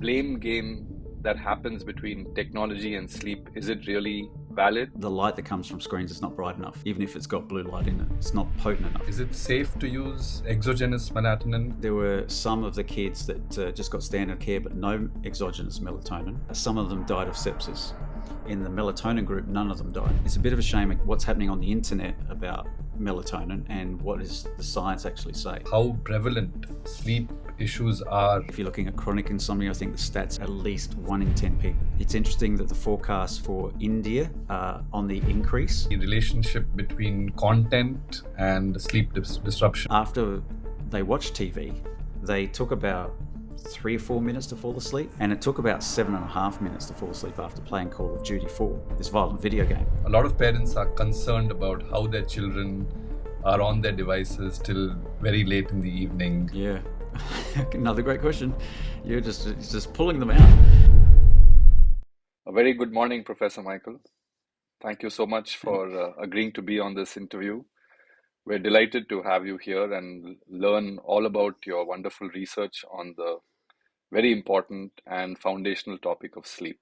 blame game that happens between technology and sleep, is it really valid? The light that comes from screens is not bright enough. Even if it's got blue light in it, it's not potent enough. Is it safe to use exogenous melatonin? There were some of the kids that just got standard care but no exogenous melatonin. Some of them died of sepsis. In the melatonin group, none of them died. It's a bit of a shame what's happening on the internet about melatonin and what does the science actually say. How prevalent sleep issues are? If you're looking at chronic insomnia, I think the stats at least 1 in 10 people. It's interesting that the forecasts for India are on the increase. The relationship between content and sleep disruption. After they watched TV, they took about 3 or 4 minutes to fall asleep, and it took about 7.5 minutes to fall asleep after playing Call of Duty 4, this violent video game. A lot of parents are concerned about how their children are on their devices till very late in the evening. Yeah, another great question. You're just pulling them out. A very good morning, Professor Michael. Thank you so much for agreeing to be on this interview. We're delighted to have you here and learn all about your wonderful research on the very important and foundational topic of sleep.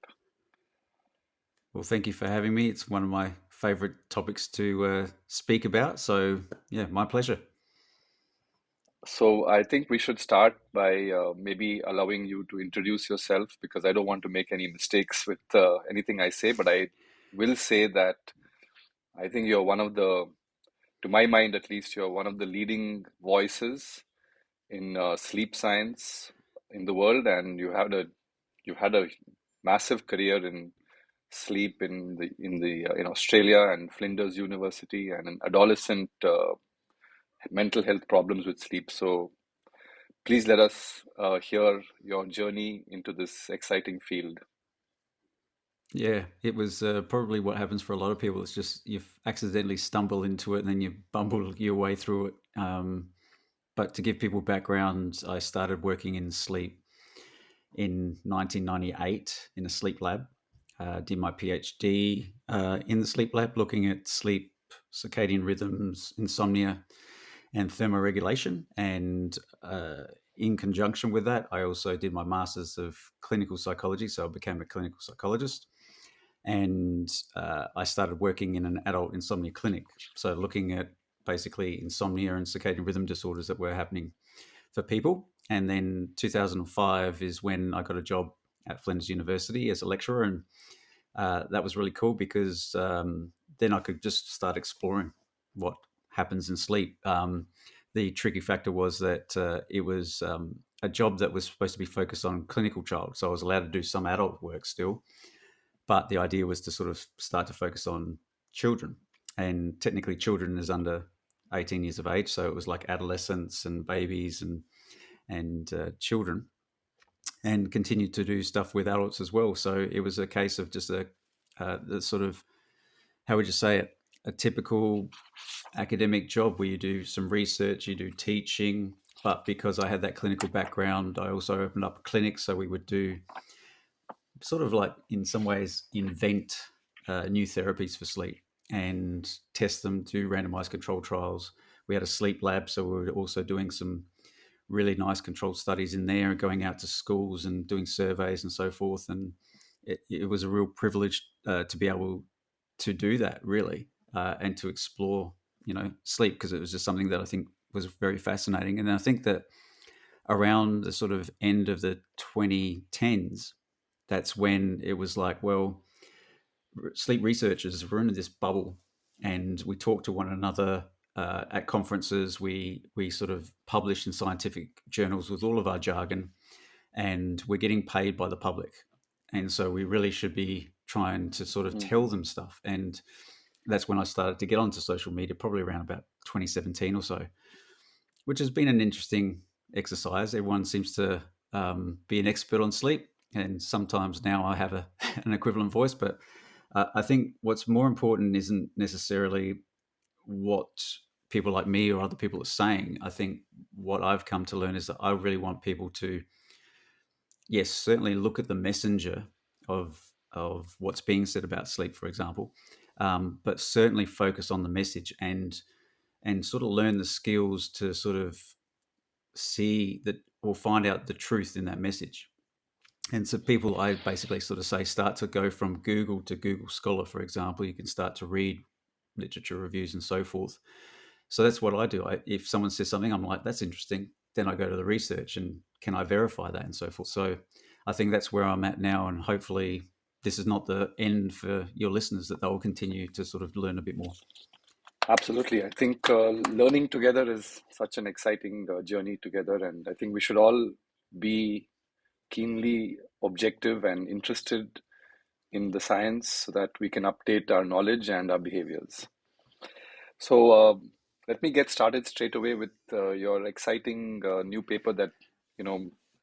Well, thank you for having me. It's one of my favorite topics to speak about. So, yeah, my pleasure. So I think we should start by maybe allowing you to introduce yourself, because I don't want to make any mistakes with anything I say, but I will say that I think you're one of the, to my mind at least, you're one of the leading voices in sleep science in the world, and you've had a massive career in sleep in Australia and Flinders University, and in adolescent mental health problems with sleep. So please let us hear your journey into this exciting field. Yeah, it was probably what happens for a lot of people. It's just you've accidentally stumbled into it and then you bumble your way through it. But to give people background, I started working in sleep in 1998 in a sleep lab. Did my PhD in the sleep lab, looking at sleep, circadian rhythms, insomnia, and thermoregulation. And in conjunction with that, I also did my master's of clinical psychology. So I became a clinical psychologist. And I started working in an adult insomnia clinic. So looking at basically insomnia and circadian rhythm disorders that were happening for people. And then 2005 is when I got a job at Flinders University as a lecturer. And that was really cool because then I could just start exploring what happens in sleep. The tricky factor was that it was a job that was supposed to be focused on clinical child. So I was allowed to do some adult work still. But the idea was to sort of start to focus on children. And technically children is under 18 years of age. So it was like adolescents and babies and children, and continued to do stuff with adults as well. So it was a case of just the sort of, how would you say it, a typical academic job where you do some research, you do teaching. But because I had that clinical background, I also opened up a clinic. So we would do sort of like, in some ways, invent new therapies for sleep and test them, do randomized controlled trials. We had a sleep lab, so we were also doing some really nice controlled studies in there, going out to schools and doing surveys and so forth. And it was a real privilege to be able to do that, really, and to explore, sleep, because it was just something that I think was very fascinating. And I think that around the sort of end of the 2010s, that's when it was like, well, sleep researchers were in this bubble, and we talked to one another at conferences. We sort of published in scientific journals with all of our jargon, and we're getting paid by the public. And so we really should be trying to sort of tell them stuff. And that's when I started to get onto social media, probably around about 2017 or so, which has been an interesting exercise. Everyone seems to be an expert on sleep. And sometimes now I have an equivalent voice, but I think what's more important isn't necessarily what people like me or other people are saying. I think what I've come to learn is that I really want people to, yes, certainly look at the messenger of what's being said about sleep, for example, but certainly focus on the message and sort of learn the skills to sort of see that or find out the truth in that message. And so people, I basically sort of say, start to go from Google to Google Scholar, for example. You can start to read literature reviews and so forth. So that's what I do. If someone says something, I'm like, that's interesting. Then I go to the research and can I verify that and so forth. So I think that's where I'm at now. And hopefully this is not the end for your listeners, that they'll continue to sort of learn a bit more. Absolutely. I think learning together is such an exciting journey together. And I think we should all be keenly objective and interested in the science so that we can update our knowledge and our behaviors. So let me get started straight away with your exciting new paper that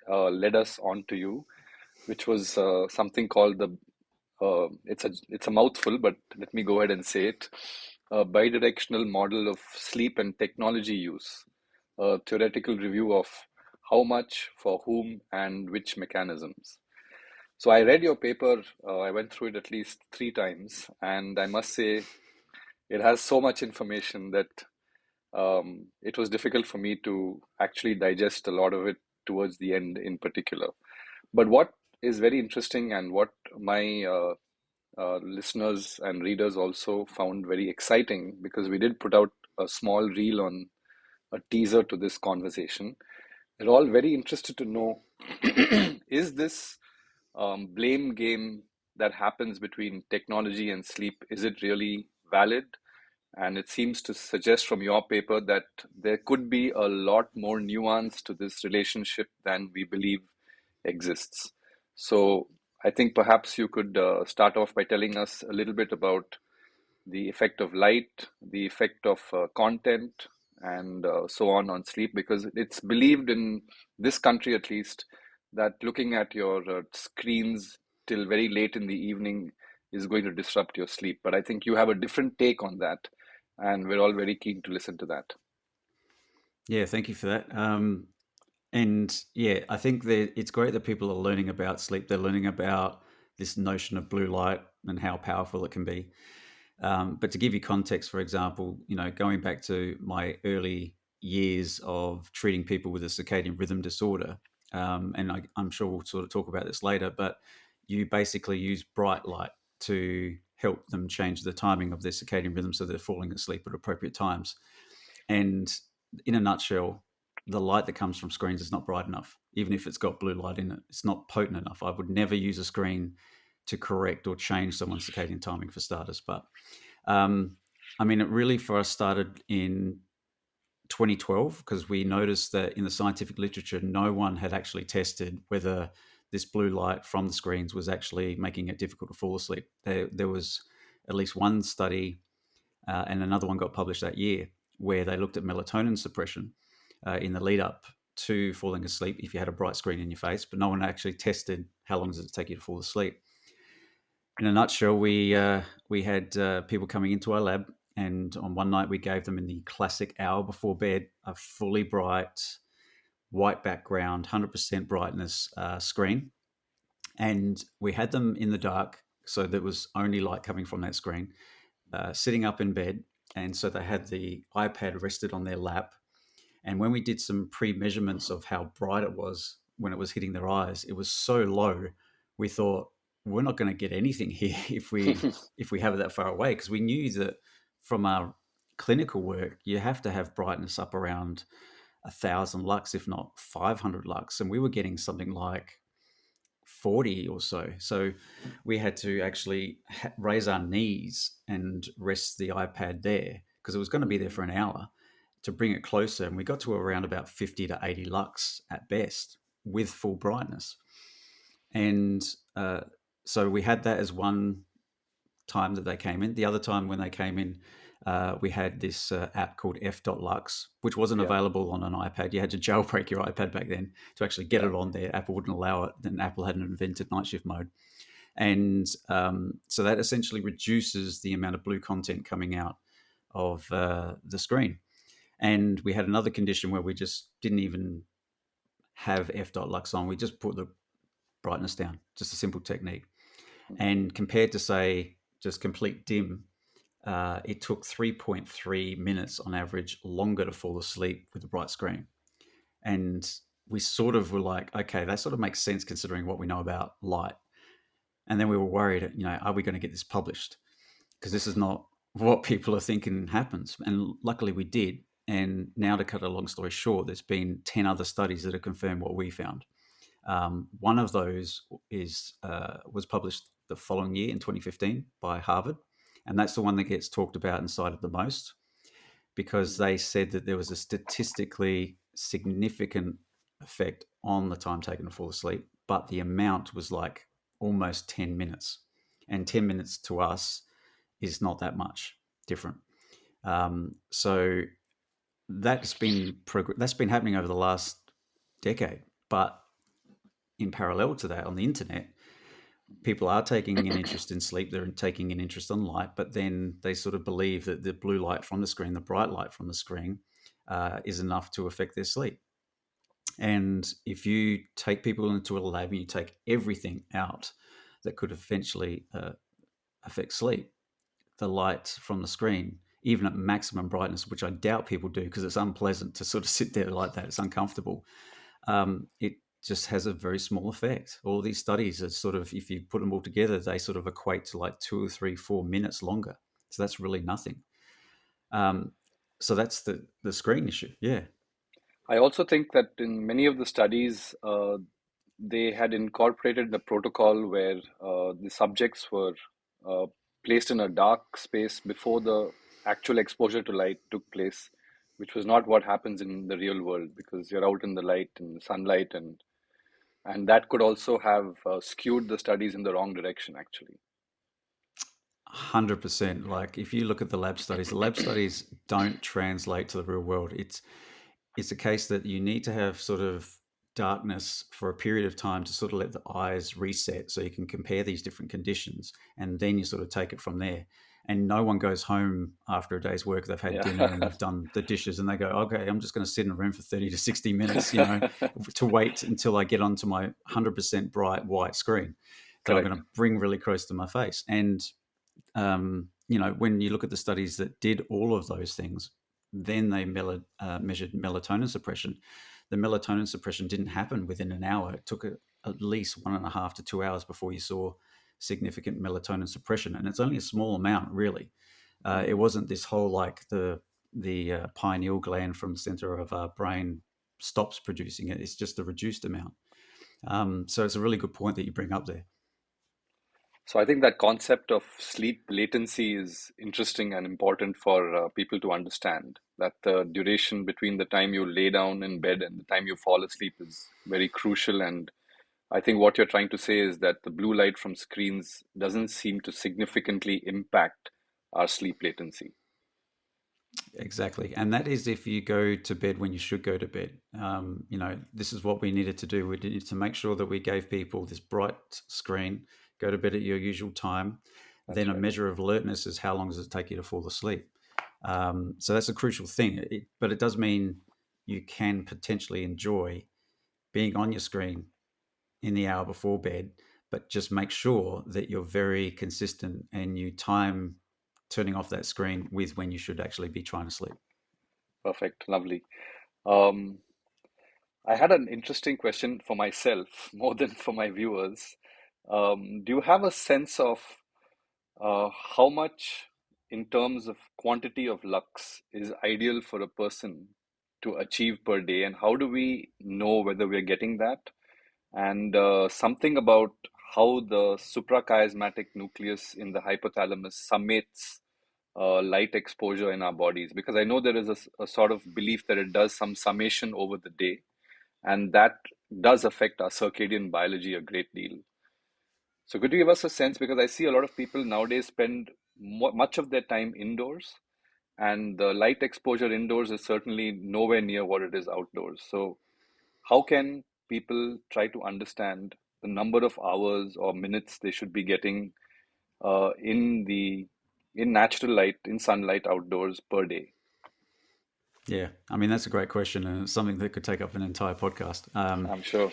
led us on to you, which was something called the it's a mouthful, but let me go ahead and say it. A bidirectional model of sleep and technology use, a theoretical review of how much, for whom, and which mechanisms. So I read your paper. I went through it at least 3 times, and I must say it has so much information that it was difficult for me to actually digest a lot of it towards the end in particular. But what is very interesting and what my listeners and readers also found very exciting, because we did put out a small reel on a teaser to this conversation. They're all very interested to know is this blame game that happens between technology and sleep, is it really valid? And it seems to suggest from your paper that there could be a lot more nuance to this relationship than we believe exists. So I think perhaps you could start off by telling us a little bit about the effect of light, the effect of content, and so on sleep, because it's believed in this country at least that looking at your screens till very late in the evening is going to disrupt your sleep. But I think you have a different take on that, and we're all very keen to listen to that. Yeah, thank you for that. And yeah, I think that it's great that people are learning about sleep. They're learning about this notion of blue light and how powerful it can be. But to give you context, for example, going back to my early years of treating people with a circadian rhythm disorder, and I'm sure we'll sort of talk about this later, but you basically use bright light to help them change the timing of their circadian rhythm so they're falling asleep at appropriate times. And in a nutshell, the light that comes from screens is not bright enough. Even if it's got blue light in it, it's not potent enough. I would never use a screen to correct or change someone's circadian timing, for starters. But I mean, it really for us started in 2012, because we noticed that in the scientific literature, no one had actually tested whether this blue light from the screens was actually making it difficult to fall asleep. There was at least one study, and another one got published that year, where they looked at melatonin suppression in the lead up to falling asleep if you had a bright screen in your face, but no one actually tested how long does it take you to fall asleep. In a nutshell, we had people coming into our lab, and on one night we gave them, in the classic hour before bed, a fully bright white background, 100% brightness screen, and we had them in the dark, so there was only light coming from that screen, sitting up in bed, and so they had the iPad rested on their lap. And when we did some pre-measurements of how bright it was when it was hitting their eyes, it was so low, we thought, we're not going to get anything here if we have it that far away, because we knew that from our clinical work, you have to have brightness up around 1,000 lux, if not 500 lux, and we were getting something like 40 or so. So we had to actually raise our knees and rest the iPad there, because it was going to be there for an hour, to bring it closer. And we got to around about 50 to 80 lux at best with full brightness. And so we had that as one time that they came in. The other time when they came in, we had this app called F.Lux, which wasn't available on an iPad. You had to jailbreak your iPad back then to actually get it on there. Apple wouldn't allow it. Then Apple hadn't invented night shift mode. And so that essentially reduces the amount of blue content coming out of the screen. And we had another condition where we just didn't even have F.Lux on. We just put the brightness down, just a simple technique. And compared to, say, just complete dim, it took 3.3 minutes on average longer to fall asleep with a bright screen. And we sort of were like, okay, that sort of makes sense considering what we know about light. And then we were worried, are we going to get this published? Because this is not what people are thinking happens. And luckily we did. And now, to cut a long story short, there's been 10 other studies that have confirmed what we found. One of those was published the following year in 2015 by Harvard. And that's the one that gets talked about and cited the most, because they said that there was a statistically significant effect on the time taken to fall asleep, but the amount was like almost 10 minutes. And 10 minutes to us is not that much different. So that's been happening over the last decade. But in parallel to that, on the internet, people are taking an interest in sleep. They're taking an interest in light, but then they sort of believe that the blue light from the screen, the bright light from the screen, is enough to affect their sleep. And if you take people into a lab and you take everything out that could eventually affect sleep, the light from the screen, even at maximum brightness, which I doubt people do because it's unpleasant to sort of sit there like that, it's uncomfortable, it just has a very small effect. All these studies are sort of, if you put them all together, they sort of equate to like 2 or 3, 4 minutes longer. So that's really nothing. So that's the screen issue. Yeah. I also think that in many of the studies, they had incorporated the protocol where the subjects were uh, placed in a dark space before the actual exposure to light took place, which was not what happens in the real world because you're out in the light and sunlight, and that could also have skewed the studies in the wrong direction, actually. 100%. Like if you look at the lab studies don't translate to the real world. It's a case that you need to have sort of darkness for a period of time to sort of let the eyes reset so you can compare these different conditions, and then you sort of take it from there. And no one goes home after a day's work, they've had dinner and Yeah. they've done the dishes and they go, okay, I'm just going to sit in a room for 30 to 60 minutes, to wait until I get onto my 100% bright white screen that I'm going Correct. to bring really close to my face. And when you look at the studies that did all of those things, then they measured melatonin suppression. The melatonin suppression didn't happen within an hour. It took at least 1.5 to 2 hours before you saw significant melatonin suppression, and it's only a small amount, really. It wasn't this whole like the pineal gland from the center of our brain stops producing it. It's just a reduced amount. So it's a really good point that you bring up there. So I think that concept of sleep latency is interesting and important for people to understand that the duration between the time you lay down in bed and the time you fall asleep is very crucial. And I think what you're trying to say is that the blue light from screens doesn't seem to significantly impact our sleep latency. Exactly. And that is if you go to bed when you should go to bed. This is what we needed to do. We needed to make sure that we gave people this bright screen, go to bed at your usual time. That's Then a right. measure of alertness is how long does it take you to fall asleep. So that's a crucial thing. But it does mean you can potentially enjoy being on your screen in the hour before bed, but just make sure that you're very consistent and you time turning off that screen with when you should actually be trying to sleep. Perfect. Lovely. Um, I had an interesting question for myself more than for my viewers. Do you have a sense of how much, in terms of quantity of lux, is ideal for a person to achieve per day, and how do we know whether we're getting that? And something about how the suprachiasmatic nucleus in the hypothalamus summates light exposure in our bodies, because I know there is a sort of belief that it does some summation over the day, and that does affect our circadian biology a great deal. So could you give us a sense? Because I see a lot of people nowadays spend much of their time indoors, and the light exposure indoors is certainly nowhere near what it is outdoors. So how can people try to understand the number of hours or minutes they should be getting in natural light, in sunlight outdoors per day? Yeah, I mean, that's a great question, and it's something that could take up an entire podcast. I'm sure.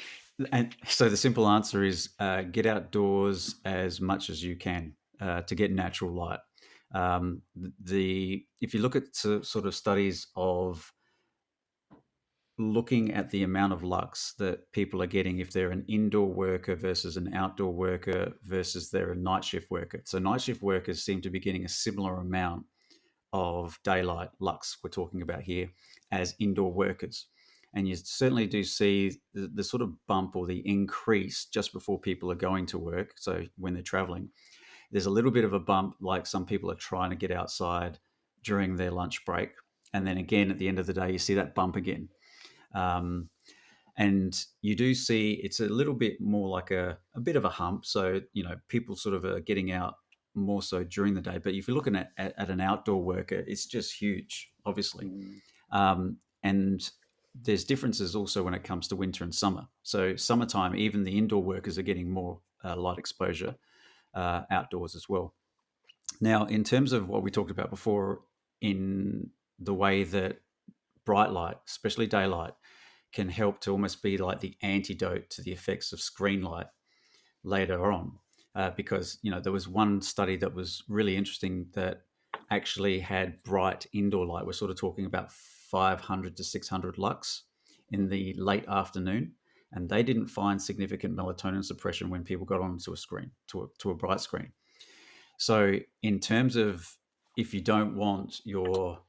And so the simple answer is get outdoors as much as you can to get natural light. If you look at sort of studies of looking at the amount of lux that people are getting if they're an indoor worker versus an outdoor worker versus they're a night shift worker. So night shift workers seem to be getting a similar amount of daylight lux we're talking about here as indoor workers. And you certainly do see the sort of bump or the increase just before people are going to work. So when they're traveling, there's a little bit of a bump, like some people are trying to get outside during their lunch break. And then again, at the end of the day, you see that bump again. Um, and you do see it's a little bit more like a bit of a hump. So, people sort of are getting out more so during the day. But if you're looking at an outdoor worker, it's just huge, obviously. And there's differences also when it comes to winter and summer. So summertime, even the indoor workers are getting more light exposure outdoors as well. Now, in terms of what we talked about before, in the way that bright light, especially daylight, can help to almost be like the antidote to the effects of screen light later on. Because, there was one study that was really interesting that actually had bright indoor light. We're sort of talking about 500 to 600 lux in the late afternoon. And they didn't find significant melatonin suppression when people got onto a screen, to a bright screen. So in terms of if you don't want your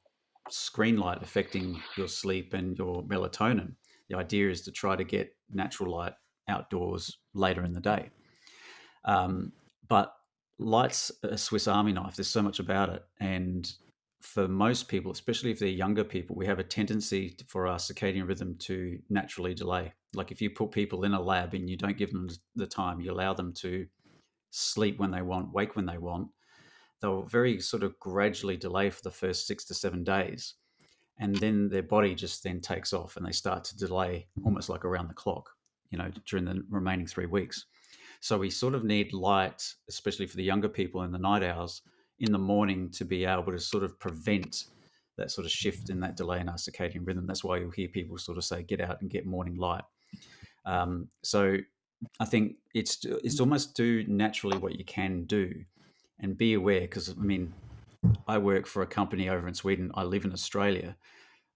screen light affecting your sleep and your melatonin, the idea is to try to get natural light outdoors later in the day. But light's a Swiss Army knife. There's so much about it. And for most people, especially if they're younger people, we have a tendency for our circadian rhythm to naturally delay. Like if you put people in a lab and you don't give them the time, you allow them to sleep when they want, wake when they want, they'll very sort of gradually delay for the first 6 to 7 days. And then their body just then takes off and they start to delay almost like around the clock, during the remaining 3 weeks. So we sort of need light, especially for the younger people in the night hours, in the morning to be able to sort of prevent that sort of shift in that delay in our circadian rhythm. That's why you'll hear people sort of say, get out and get morning light. So I think it's almost do naturally what you can do and be aware, because, I work for a company over in Sweden. I live in Australia.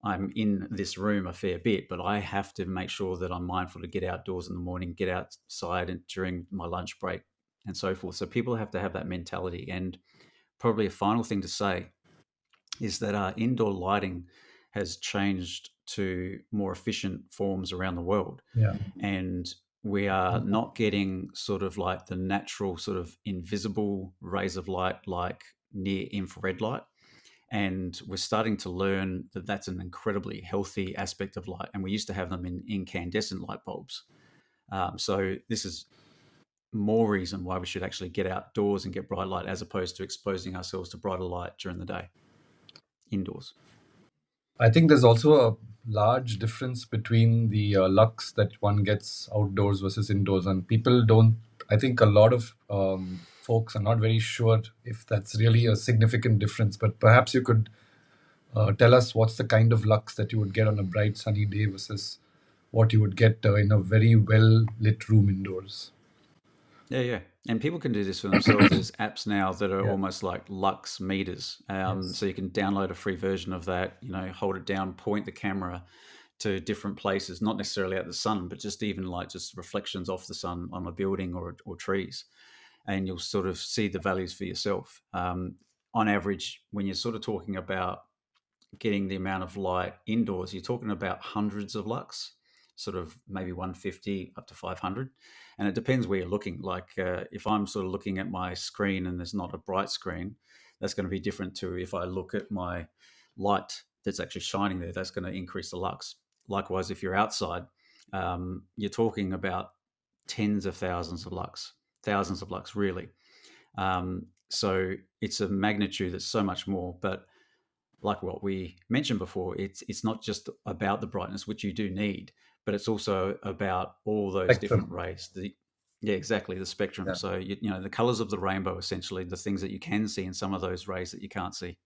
I'm in this room a fair bit, but I have to make sure that I'm mindful to get outdoors in the morning, get outside and during my lunch break and so forth. So people have to have that mentality. And probably a final thing to say is that our indoor lighting has changed to more efficient forms around the world. Yeah. And we are not getting sort of like the natural sort of invisible rays of light like near infrared light. And we're starting to learn that that's an incredibly healthy aspect of light. And we used to have them in incandescent light bulbs. So this is more reason why we should actually get outdoors and get bright light as opposed to exposing ourselves to brighter light during the day indoors. I think there's also a large difference between the lux that one gets outdoors versus indoors, and people don't. I think a lot of folks are not very sure if that's really a significant difference. But perhaps you could tell us what's the kind of lux that you would get on a bright sunny day versus what you would get in a very well lit room indoors. Yeah. And people can do this for themselves. There's apps now that are Yeah. almost like lux meters. Yes. So you can download a free version of that, hold it down, point the camera to different places, not necessarily at the sun, but just even like just reflections off the sun on a building or trees. And you'll sort of see the values for yourself. On average, when you're sort of talking about getting the amount of light indoors, you're talking about hundreds of lux, sort of maybe 150 up to 500. And it depends where you're looking. Like if I'm sort of looking at my screen and there's not a bright screen, that's going to be different to if I look at my light that's actually shining there, that's going to increase the lux. Likewise, if you're outside, you're talking about tens of thousands of lux really. So it's a magnitude that's so much more. But like what we mentioned before, it's not just about the brightness, which you do need, but it's also about all those Spectrum. different rays. Exactly, the spectrum. Yeah. So the colors of the rainbow, essentially, the things that you can see, and some of those rays that you can't see.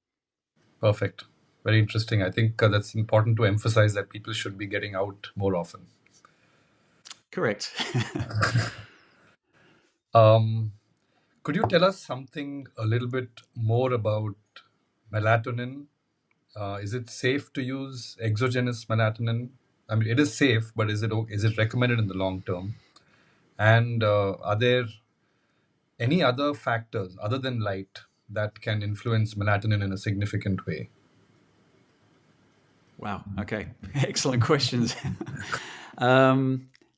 Perfect. Very interesting. I think that's important to emphasize that people should be getting out more often. Correct. Could you tell us something a little bit more about melatonin? Is it safe to use exogenous melatonin? I mean, it is safe, but is it recommended in the long term? And are there any other factors other than light that can influence melatonin in a significant way? Wow. Okay. Excellent questions.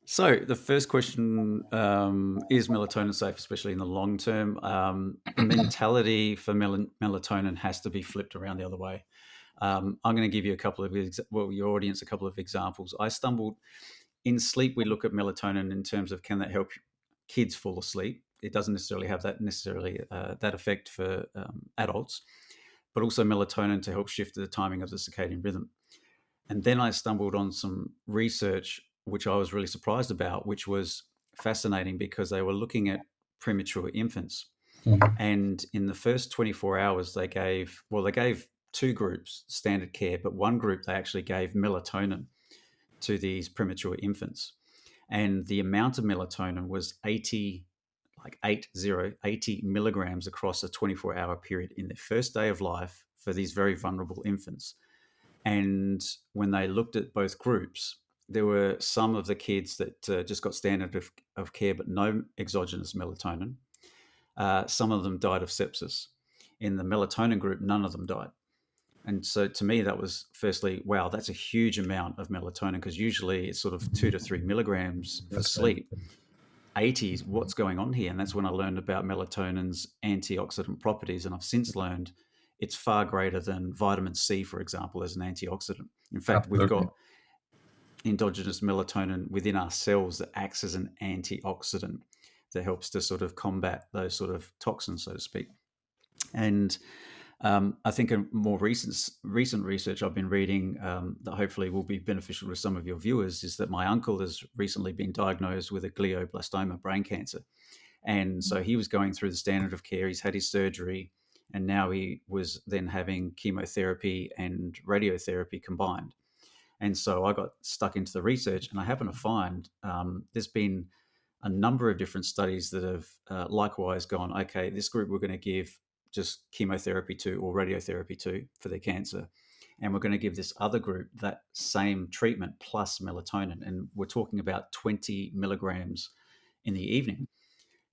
So the first question, is melatonin safe, especially in the long term? The mentality for melatonin has to be flipped around the other way. I'm going to give you a couple of, your audience, a couple of examples. I stumbled in sleep. We look at melatonin in terms of can that help kids fall asleep. It doesn't necessarily have that effect for adults, but also melatonin to help shift the timing of the circadian rhythm. And then I stumbled on some research, which I was really surprised about, which was fascinating because they were looking at premature infants. Mhm. And in the first 24 hours, they gave two groups standard care, but one group they actually gave melatonin to these premature infants. And the amount of melatonin was 80 milligrams across a 24-hour period in their first day of life for these very vulnerable infants. And when they looked at both groups, there were some of the kids that just got standard of care but no exogenous melatonin. Some of them died of sepsis. In the melatonin group, none of them died. And so to me, that was firstly, wow, that's a huge amount of melatonin because usually it's sort of 2 to 3 milligrams for That's right. sleep. 80s, what's going on here? And that's when I learned about melatonin's antioxidant properties. And I've since learned it's far greater than vitamin C, for example, as an antioxidant. In fact, we've Absolutely. got endogenous melatonin within our cells that acts as an antioxidant that helps to sort of combat those sort of toxins, so to speak. And I think a more recent research I've been reading that hopefully will be beneficial to some of your viewers is that my uncle has recently been diagnosed with a glioblastoma, brain cancer. And so he was going through the standard of care. He's had his surgery, and now he was then having chemotherapy and radiotherapy combined. And so I got stuck into the research, and I happened to find there's been a number of different studies that have likewise gone, okay, this group we're going to give just chemotherapy to or radiotherapy to for their cancer. And we're going to give this other group that same treatment plus melatonin. And we're talking about 20 milligrams in the evening.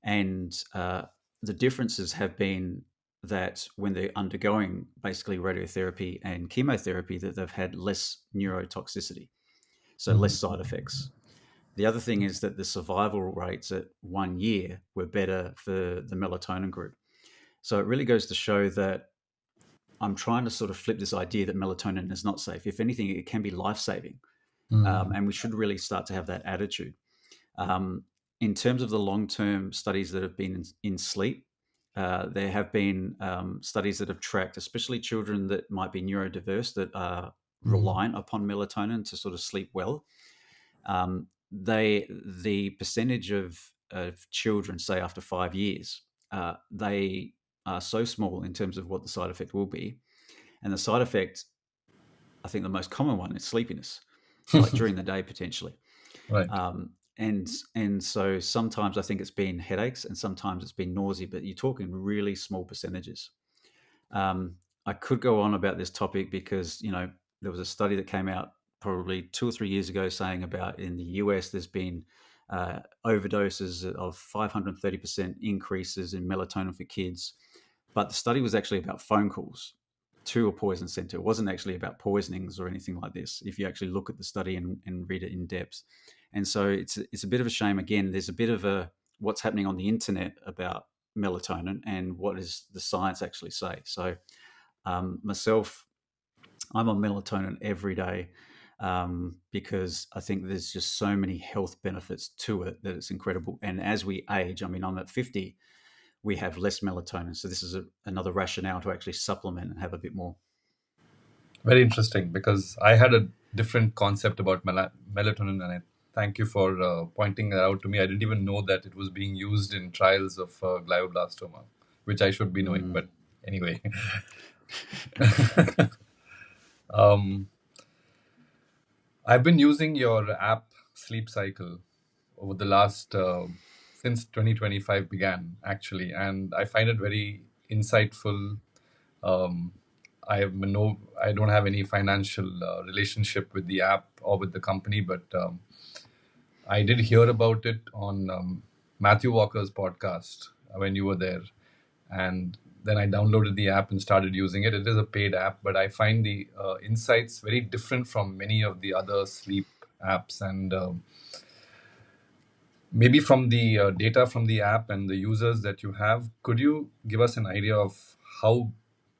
And the differences have been that when they're undergoing basically radiotherapy and chemotherapy, that they've had less neurotoxicity, so less side effects. The other thing is that the survival rates at 1 year were better for the melatonin group. So it really goes to show that I'm trying to sort of flip this idea that melatonin is not safe. If anything, it can be life-saving. And we should really start to have that attitude. In terms of the long-term studies that have been in sleep, there have been studies that have tracked, especially children that might be neurodiverse that are reliant upon melatonin to sort of sleep well. The percentage of children, say after 5 years, they are so small in terms of what the side effect will be. And the side effect, I think the most common one is sleepiness, like during the day potentially. Right. And so sometimes I think it's been headaches and sometimes it's been nausea, but you're talking really small percentages. I could go on about this topic because, there was a study that came out probably 2 or 3 years ago saying about in the US, there's been overdoses of 530% increases in melatonin for kids. But the study was actually about phone calls to a poison center. It wasn't actually about poisonings or anything like this, if you actually look at the study and read it in depth. And so it's a bit of a shame. Again, there's a bit of what's happening on the internet about melatonin and what does the science actually say. So myself, I'm on melatonin every day because I think there's just so many health benefits to it that it's incredible. And as we age, I mean, I'm at 50, we have less melatonin. So this is another rationale to actually supplement and have a bit more. Very interesting, because I had a different concept about melatonin, and I thank you for pointing that out to me. I didn't even know that it was being used in trials of glioblastoma, which I should be knowing. But anyway, I've been using your app Sleep Cycle over the last since 2025 began, actually, and I find it very insightful. I don't have any financial relationship with the app or with the company, but I did hear about it on Matthew Walker's podcast when you were there, and then I downloaded the app and started using it. It is a paid app, but I find the insights very different from many of the other sleep apps, and maybe from the data from the app and the users that you have, could you give us an idea of how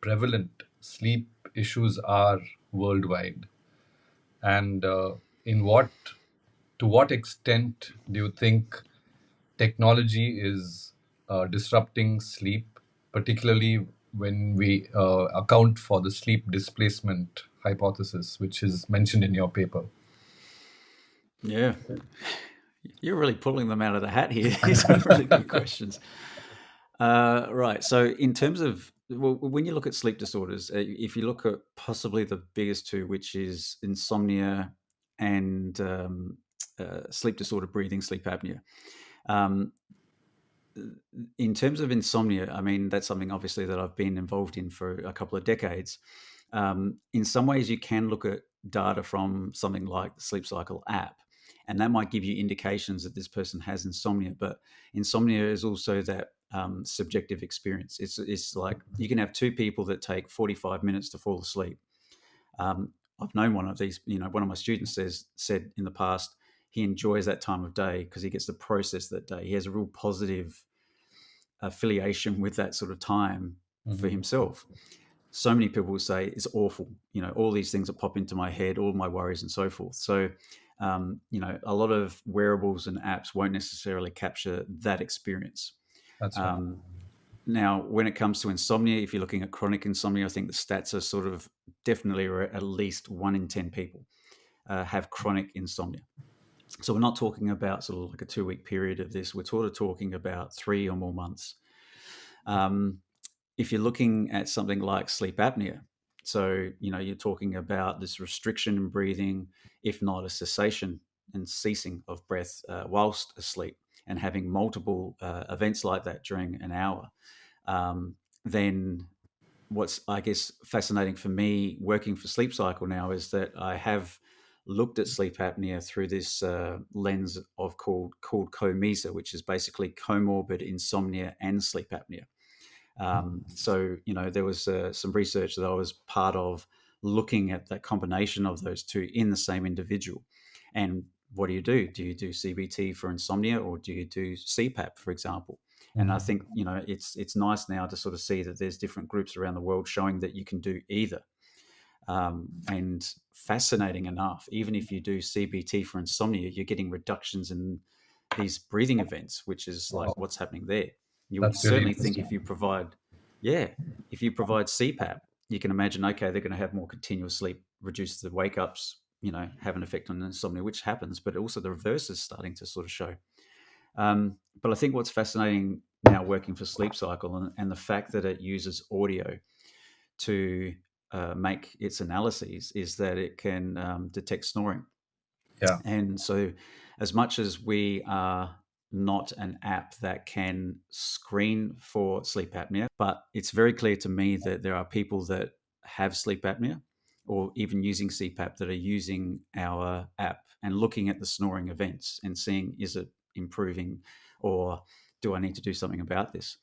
prevalent sleep issues are worldwide, and in what to what extent do you think technology is disrupting sleep, particularly when we account for the sleep displacement hypothesis, which is mentioned in your paper? Yeah. You're really pulling them out of the hat here. These are really good questions. Right. So, in terms of, well, when you look at sleep disorders, if you look at possibly the biggest two, which is insomnia and sleep disorder breathing, sleep apnea. Um, in terms of insomnia, I mean, that's something obviously that I've been involved in for a couple of decades. In some ways, you can look at data from something like the Sleep Cycle app, and that might give you indications that this person has insomnia. But insomnia is also that subjective experience. It's like you can have two people that take 45 minutes to fall asleep. I've known one of these, one of my students said in the past, he enjoys that time of day because he gets to process that day. He has a real positive affiliation with that sort of time for himself. So many people will say it's awful. All these things that pop into my head, all my worries and so forth. So, a lot of wearables and apps won't necessarily capture that experience. That's right. Now, when it comes to insomnia, if you're looking at chronic insomnia, I think the stats are sort of definitely at least 1 in 10 people have chronic insomnia. So we're not talking about sort of like a 2-week period of this. We're sort of talking about 3 or more months. If you're looking at something like sleep apnea, so you're talking about this restriction in breathing, if not a cessation and ceasing of breath whilst asleep, and having multiple events like that during an hour, then what's, I guess, fascinating for me working for Sleep Cycle now is that I have looked at sleep apnea through this lens of called COMISA, which is basically comorbid insomnia and sleep apnea. So, there was some research that I was part of looking at that combination of those two in the same individual. And what do? Do you do CBT for insomnia, or do you do CPAP, for example? And I think, it's nice now to sort of see that there's different groups around the world showing that you can do either. And fascinating enough, even if you do CBT for insomnia, you're getting reductions in these breathing events, which is like what's happening there. You would That's really certainly think interesting. if you provide CPAP, you can imagine, okay, they're going to have more continuous sleep, reduce the wake ups, have an effect on insomnia, which happens, but also the reverse is starting to sort of show. But I think what's fascinating now working for Sleep Cycle and the fact that it uses audio to make its analyses is that it can detect snoring. Yeah. And so, as much as we are not an app that can screen for sleep apnea, but it's very clear to me that there are people that have sleep apnea or even using CPAP that are using our app and looking at the snoring events and seeing, is it improving, or do I need to do something about this?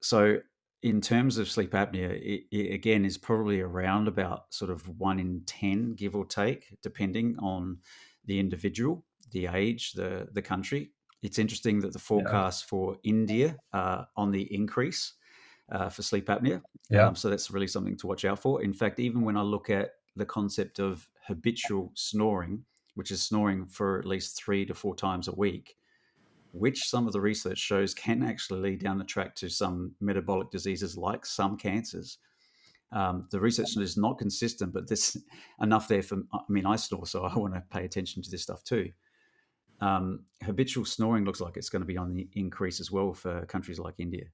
So in terms of sleep apnea, it again is probably around about sort of 1 in 10, give or take, depending on the individual, the age, the country. It's interesting that the forecasts for India are on the increase for sleep apnea. Yeah. So that's really something to watch out for. In fact, even when I look at the concept of habitual snoring, which is snoring for at least 3 to 4 times a week, which some of the research shows can actually lead down the track to some metabolic diseases like some cancers. The research is not consistent, but there's enough there for, I mean, I snore, so I want to pay attention to this stuff too. Habitual snoring looks like it's going to be on the increase as well for countries like India.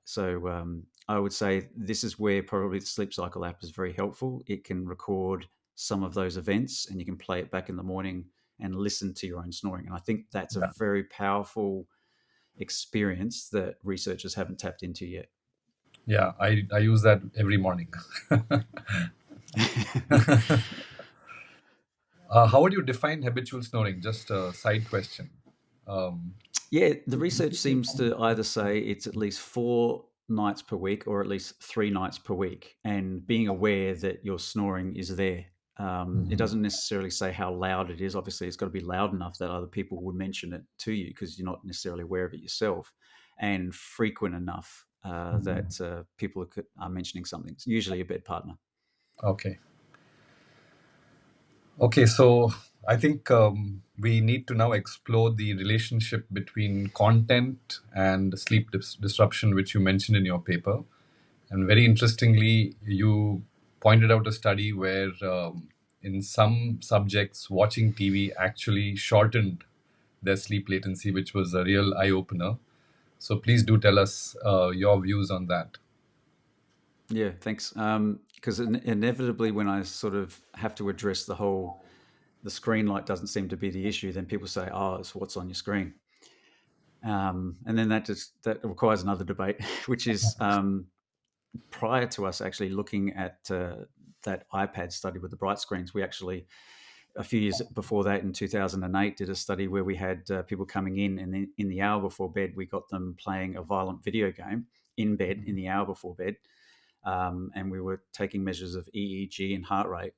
So I would say this is where probably the Sleep Cycle app is very helpful. It can record some of those events and you can play it back in the morning and listen to your own snoring. And I think that's a very powerful experience that researchers haven't tapped into yet. Yeah, I use that every morning. How would you define habitual snoring? Just a side question. Um, Yeah, the research seems to either say it's at least 4 nights per week or at least 3 nights per week, and being aware that your snoring is there. It doesn't necessarily say how loud it is. Obviously, it's got to be loud enough that other people would mention it to you because you're not necessarily aware of it yourself, and frequent enough that people are mentioning something. It's usually a bed partner. okay. Okay, so I think we need to now explore the relationship between content and sleep disruption, which you mentioned in your paper. And very interestingly, you pointed out a study where in some subjects, watching TV actually shortened their sleep latency, which was a real eye opener. So please do tell us your views on that. Yeah, thanks. Because inevitably, when I sort of have to address the screen light doesn't seem to be the issue, then people say, "Oh, it's what's on your screen," and then that requires another debate, which is prior to us actually looking at that iPad study with the bright screens. We actually a few years before that, in 2008, did a study where we had people coming in, and then in the hour before bed, we got them playing a violent video game in bed in the hour before bed, and we were taking measures of EEG and heart rate.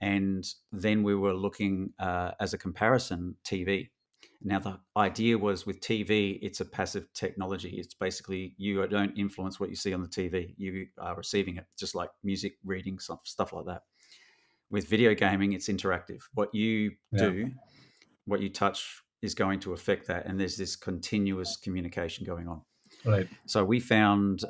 And then we were looking as a comparison TV. Now, the idea was with TV, it's a passive technology. It's basically you don't influence what you see on the TV. You are receiving it, just like music, reading, stuff like that. With video gaming, it's interactive. What you Yeah, do, what you touch is going to affect that. And there's this continuous communication going on. right. So we found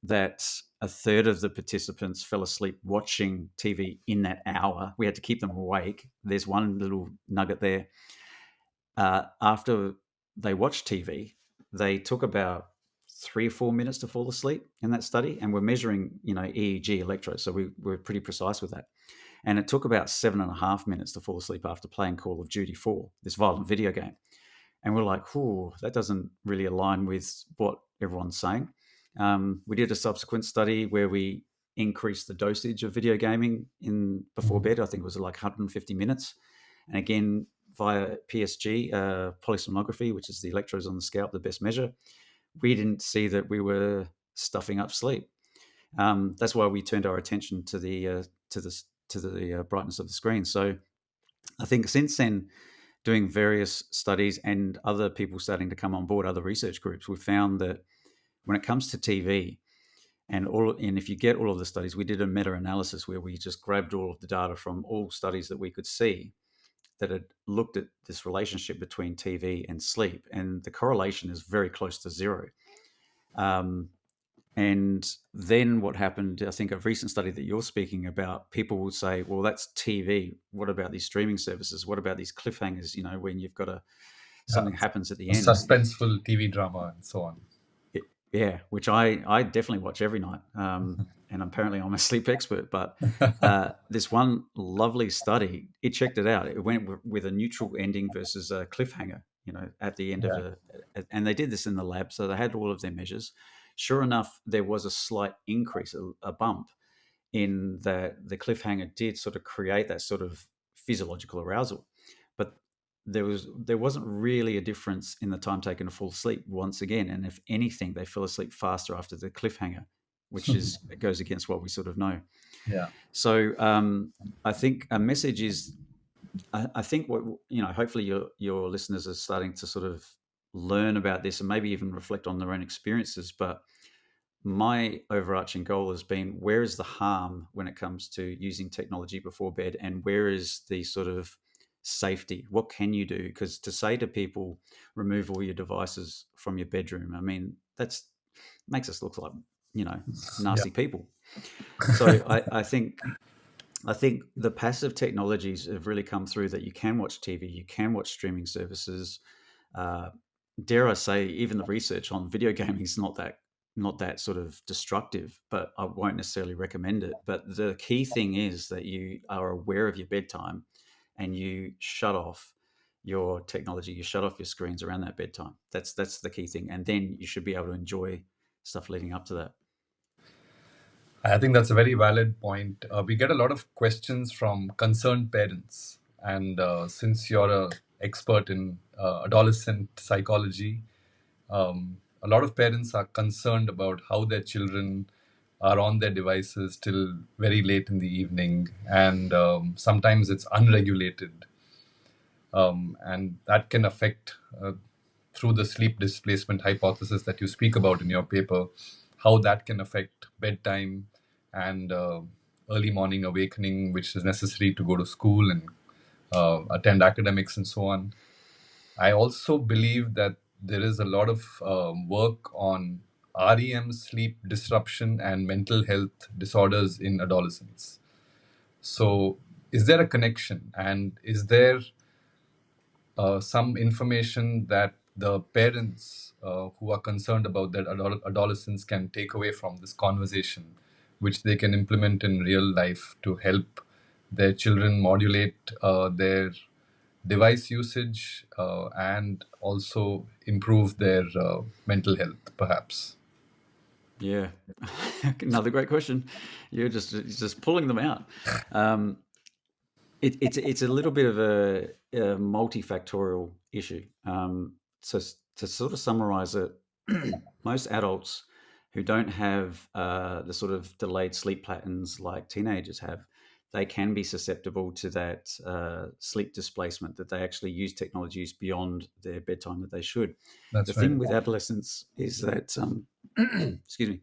that a third of the participants fell asleep watching TV in that hour. We had to keep them awake. There's one little nugget there. After they watched TV, they took about 3 or 4 minutes to fall asleep in that study, and we're measuring, EEG electrodes, so we're pretty precise with that. And it took about 7.5 minutes to fall asleep after playing Call of Duty 4, this violent video game. And we're like, "Whew, that doesn't really align with what everyone's saying." We did a subsequent study where we increased the dosage of video gaming in before bed. I think it was like 150 minutes, and again via PSG, polysomnography, which is the electrodes on the scalp, the best measure. We didn't see that we were stuffing up sleep. That's why we turned our attention to the brightness of the screen. So I think since then, doing various studies and other people starting to come on board, other research groups, we've found that when it comes to TV and if you get all of the studies, we did a meta-analysis where we just grabbed all of the data from all studies that we could see that had looked at this relationship between TV and sleep, and the correlation is very close to zero. Um, and then what happened, I think a recent study that you're speaking about, people will say, well, that's TV. What about these streaming services? What about these cliffhangers, when you've got Yeah. something happens at the A end? suspenseful TV drama and so on. Yeah, which I definitely watch every night. And apparently I'm a sleep expert, but this one lovely study, it checked it out. It went with a neutral ending versus a cliffhanger, at the end of Yeah. and they did this in the lab. So they had all of their measures. Sure enough, there was a slight increase, a bump in the cliffhanger did sort of create that sort of physiological arousal. But there wasn't really a difference in the time taken to fall asleep once again. And if anything, they fell asleep faster after the cliffhanger, which it goes against what we sort of know. Yeah. So I think a message is, I think what, hopefully your listeners are starting to sort of learn about this and maybe even reflect on their own experiences. But my overarching goal has been, where is the harm when it comes to using technology before bed, and where is the sort of safety? What can you do? Because to say to people, remove all your devices from your bedroom, I mean, that's makes us look like, Yeah. nasty people. So I think the passive technologies have really come through, that you can watch TV, you can watch streaming services. Uh, dare I say, even the research on video gaming is not that sort of destructive, but I won't necessarily recommend it. But the key thing is that you are aware of your bedtime and you shut off your technology, you shut off your screens around that bedtime. That's the key thing. And then you should be able to enjoy stuff leading up to that. I think that's a very valid point. We get a lot of questions from concerned parents, and since you're an expert in adolescent psychology, a lot of parents are concerned about how their children are on their devices till very late in the evening, and sometimes it's unregulated, and that can affect through the sleep displacement hypothesis that you speak about in your paper, how that can affect bedtime and early morning awakening, which is necessary to go to school and attend academics and so on. I also believe that there is a lot of work on REM, sleep disruption, and mental health disorders in adolescents. So, is there a connection? And is there some information that the parents who are concerned about that adolescents can take away from this conversation, which they can implement in real life to help their children modulate their device usage and also improve their mental health, perhaps? Yeah, another great question. You're just pulling them out. It's a little bit of a multifactorial issue. So to sort of summarize it, most adults who don't have the sort of delayed sleep patterns like teenagers have, they can be susceptible to that sleep displacement, that they actually use technologies beyond their bedtime that they should. That's The right. thing with adolescents is that, excuse me,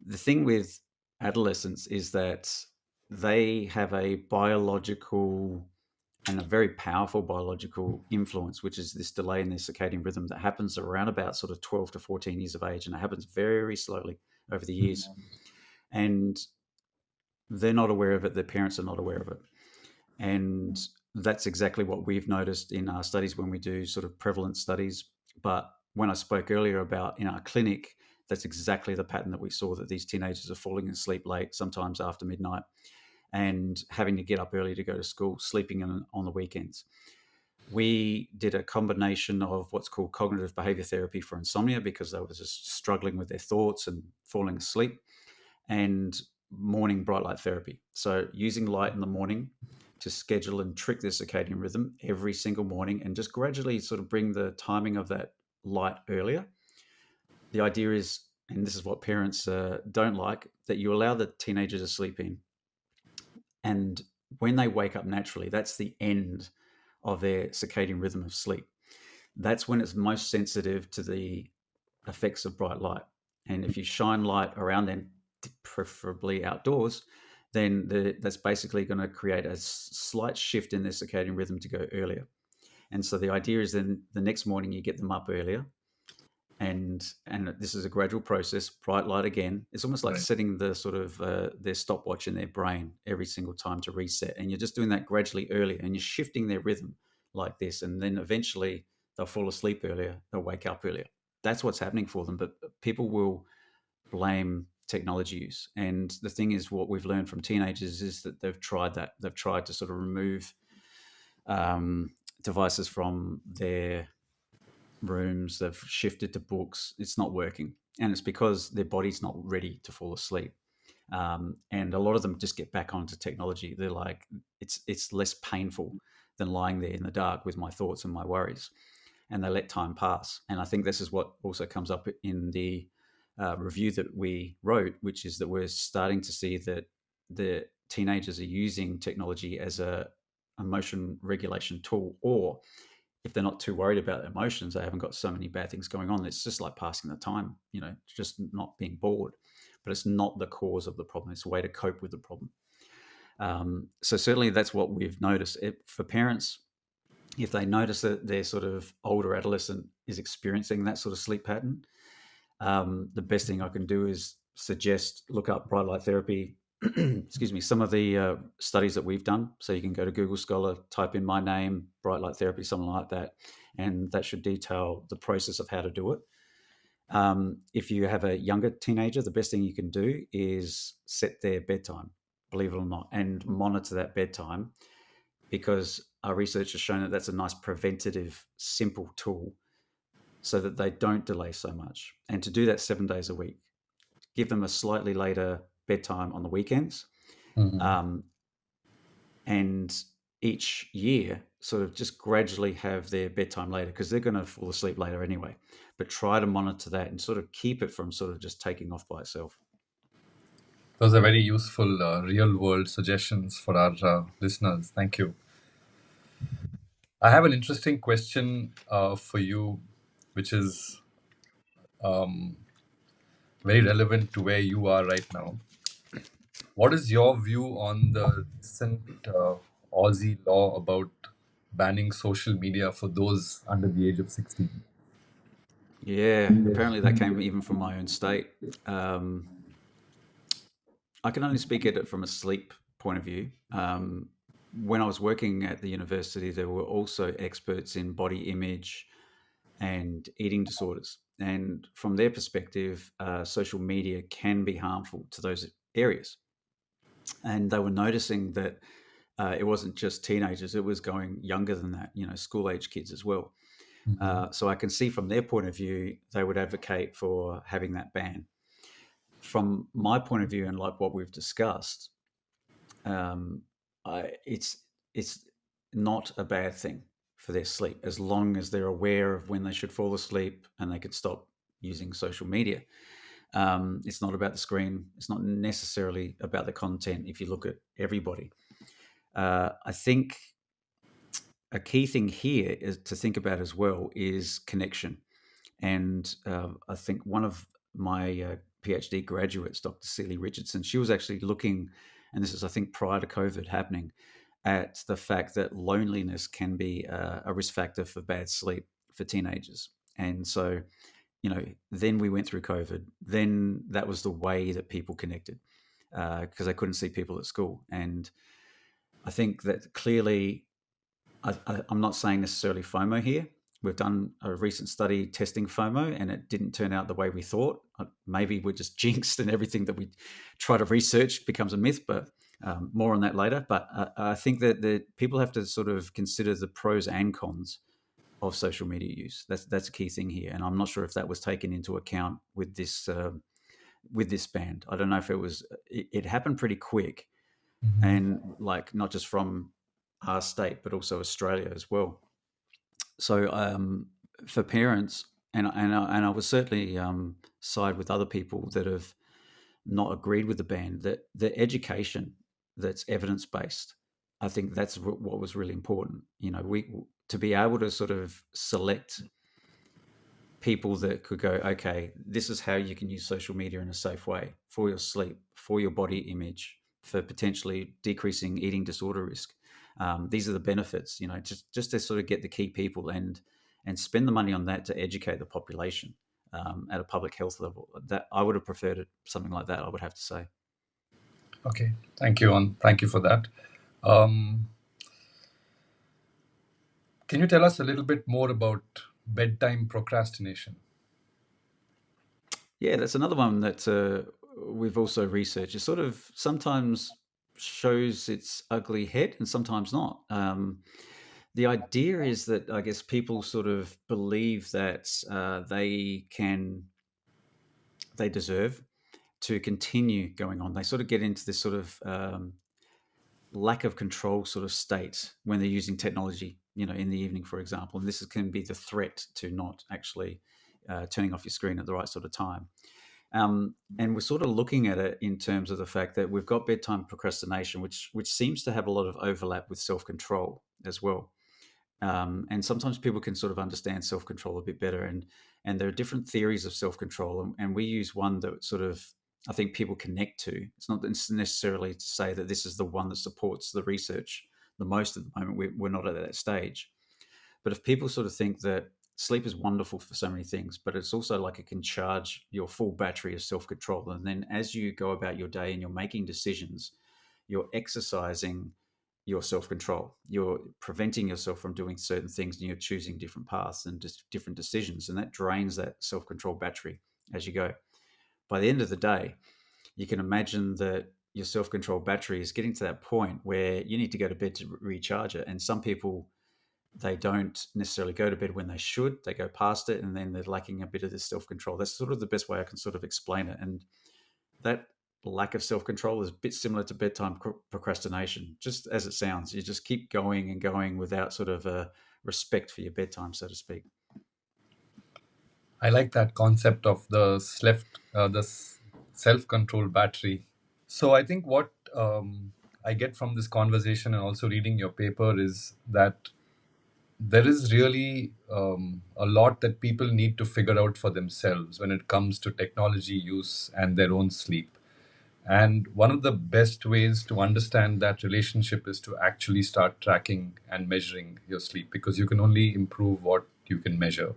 the thing with adolescents is that they have a biological and a very powerful biological influence, which is this delay in their circadian rhythm that happens around about sort of 12 to 14 years of age. And it happens very slowly over the years. And they're not aware of it. Their parents are not aware of it. And that's exactly what we've noticed in our studies when we do sort of prevalence studies. But when I spoke earlier about in our clinic, that's exactly the pattern that we saw, that these teenagers are falling asleep late, sometimes after midnight, and having to get up early to go to school, sleeping on the weekends. We did a combination of what's called cognitive behavior therapy for insomnia, because they were just struggling with their thoughts and falling asleep, and morning bright light therapy. So using light in the morning to schedule and trick their circadian rhythm every single morning, and just gradually sort of bring the timing of that light earlier. The idea is, and this is what parents don't like, that you allow the teenager to sleep in, and when they wake up naturally, that's the end of their circadian rhythm of sleep. That's when it's most sensitive to the effects of bright light. And if you shine light around them, preferably outdoors, then that's basically going to create a slight shift in their circadian rhythm to go earlier. And so the idea is then the next morning you get them up earlier, and this is a gradual process. Bright light again. It's almost like setting the sort of their stopwatch in their brain every single time to reset, and you're just doing that gradually earlier, and you're shifting their rhythm like this, and then eventually they'll fall asleep earlier, they'll wake up earlier. That's what's happening for them. But people will blame technology use, and the thing is, what we've learned from teenagers is that they've tried to sort of remove devices from their rooms, they've shifted to books. It's not working, and it's because their body's not ready to fall asleep. And a lot of them just get back onto technology. They're like, it's less painful than lying there in the dark with my thoughts and my worries, and they let time pass. And I think this is what also comes up in the review that we wrote, which is that we're starting to see that the teenagers are using technology as a emotion regulation tool, or if they're not too worried about emotions, they haven't got so many bad things going on. It's just like passing the time, just not being bored. But it's not the cause of the problem. It's a way to cope with the problem. So certainly that's what we've noticed. For parents, if they notice that their sort of older adolescent is experiencing that sort of sleep pattern, the best thing I can do is suggest look up bright light therapy. Excuse me, some of the studies that we've done. So you can go to Google Scholar, type in my name, bright light therapy, something like that, and that should detail the process of how to do it. If you have a younger teenager, the best thing you can do is set their bedtime, believe it or not, and monitor that bedtime, because our research has shown that that's a nice preventative, simple tool so that they don't delay so much. And to do that 7 days a week, give them a slightly later bedtime on the weekends. Mm-hmm. And each year sort of just gradually have their bedtime later, because they're going to fall asleep later anyway, but try to monitor that and sort of keep it from sort of just taking off by itself. Those are very useful real world suggestions for our listeners. Thank you. I have an interesting question for you, which is very relevant to where you are right now. What is your view on the recent Aussie law about banning social media for those under the age of 16? Yeah, apparently that came even from my own state. um, I can only speak at it from a sleep point of view. When I was working at the university, there were also experts in body image and eating disorders. And from their perspective, social media can be harmful to those areas. And they were noticing that it wasn't just teenagers, it was going younger than that, school age kids as well. Mm-hmm. So I can see from their point of view, they would advocate for having that ban. From my point of view, and like what we've discussed, um, it's not a bad thing for their sleep, as long as they're aware of when they should fall asleep and they could stop using social media. It's not about the screen. It's not necessarily about the content. If you look at everybody, I think a key thing here is to think about as well is connection. And I think one of my PhD graduates, Dr. Celie Richardson, she was actually looking, and this is, I think, prior to COVID happening, at the fact that loneliness can be a risk factor for bad sleep for teenagers. And so, then we went through COVID. Then that was the way that people connected, because they couldn't see people at school. And I think that clearly, I'm not saying necessarily FOMO here. We've done a recent study testing FOMO, and it didn't turn out the way we thought. Maybe we're just jinxed, and everything that we try to research becomes a myth. But more on that later. But I think that the people have to sort of consider the pros and cons of social media use. That's a key thing here, and I'm not sure if that was taken into account with this band. I don't know if it was. It happened pretty quick, Mm-hmm. and like not just from our state, but also Australia as well. So for parents, and I will certainly side with other people that have not agreed with the ban, that the education that's evidence based, I think that's what was really important. We to be able to sort of select people that could go, okay, this is how you can use social media in a safe way for your sleep, for your body image, for potentially decreasing eating disorder risk. These are the benefits, just to sort of get the key people and spend the money on that to educate the population at a public health level. That I would have preferred it something like that, I would have to say. Okay, thank you, thank you for that. Um, can you tell us a little bit more about bedtime procrastination? Yeah, that's another one that we've also researched. It sort of sometimes shows its ugly head and sometimes not. The idea is that I guess people sort of believe that they deserve to continue going on. They sort of get into this sort of lack of control sort of state when they're using technology, in the evening, for example. And this can be the threat to not actually turning off your screen at the right sort of time. And we're sort of looking at it in terms of the fact that we've got bedtime procrastination, which seems to have a lot of overlap with self control as well. And sometimes people can sort of understand self control a bit better, and there are different theories of self control, and we use one that sort of I think people connect to. It's not necessarily to say that this is the one that supports the research the most at the moment. We're not at that stage, but if people sort of think that sleep is wonderful for so many things, but it's also like it can charge your full battery of self control. And then as you go about your day and you're making decisions, you're exercising your self control. You're preventing yourself from doing certain things, and you're choosing different paths and just different decisions. And that drains that self control battery as you go. By the end of the day, you can imagine that your self control battery is getting to that point where you need to go to bed to recharge it. And some people, they don't necessarily go to bed when they should. They go past it, and then they're lacking a bit of this self control. That's sort of the best way I can sort of explain it. And that lack of self-control is a bit similar to bedtime procrastination, just as it sounds. You just keep going and going without sort of a respect for your bedtime, so to speak. I like that concept of the self-control battery. So I think what I get from this conversation and also reading your paper is that there is really a lot that people need to figure out for themselves when it comes to technology use and their own sleep. And one of the best ways to understand that relationship is to actually start tracking and measuring your sleep, because you can only improve what you can measure.